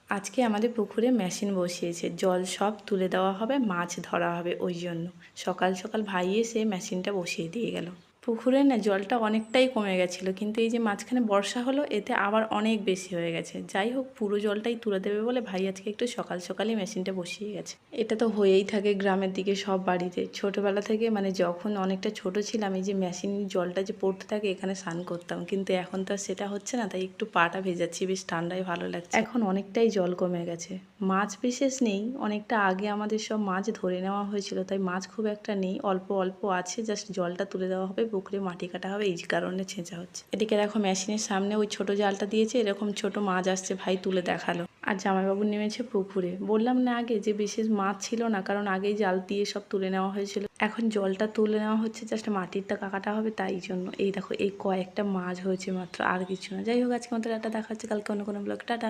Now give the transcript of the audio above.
আজকে আমাদের পুকুরে মেশিন বসিয়েছে, জল সব তুলে দেওয়া হবে, মাছ ধরা হবে। ওই জন্য সকাল সকাল ভাই এসে মেশিনটা বসিয়ে দিয়ে গেল। পুকুরে না জলটা অনেকটাই কমে গেছিলো, কিন্তু এই যে মাঝখানে বর্ষা হলো এতে আবার অনেক বেশি হয়ে গেছে। যাই হোক, পুরো জলটাই তুলে দেবে বলে ভাই আজকে একটু সকাল সকালই মেশিনটা বসিয়ে গেছে। এটা তো হয়েই থাকে গ্রামের দিকে সব বাড়িতে। ছোটোবেলা থেকে মানে যখন অনেকটা ছোট ছিলাম, এই যে মেশিন জলটা যে পড়তে থাকে এখানে স্নান করতাম, কিন্তু এখন তো আর সেটা হচ্ছে না। তাই একটু পাটা ভেজাচ্ছি, বেশ ঠান্ডায় ভালো লাগছে। এখন অনেকটাই জল কমে গেছে, মাছ বিশেষ নেই। অনেকটা আগে আমাদের সব মাছ ধরে নেওয়া হয়েছিল, তাই মাছ খুব একটা নেই, অল্প অল্প আছে। জাস্ট জলটা তুলে দেওয়া হবে, পুকুরে মাটি কাটা হবে, এই কারণে ছেঁচা হচ্ছে। এদিকে দেখো মেশিনের সামনে ওই ছোট জালটা দিয়েছে, এরকম ছোট মাছ আসছে, ভাই তুলে দেখালো। আর জামাইবাবু নেমেছে পুকুরে। বললাম না আগে যে বিশেষ মাছ ছিল না, কারণ আগেই জাল দিয়ে সব তুলে নেওয়া হয়েছিল। এখন জলটা তুলে নেওয়া হচ্ছে, জাস্ট মাটিরটা কাটা হবে, তাই জন্য। এই দেখো এই কয়েকটা মাছ হয়েছে মাত্র, আর কিছু না। যাই হোক, আজকে আমাদের একটা দেখা হচ্ছে কালকে অন্য কোনো ব্লগ। টাটা।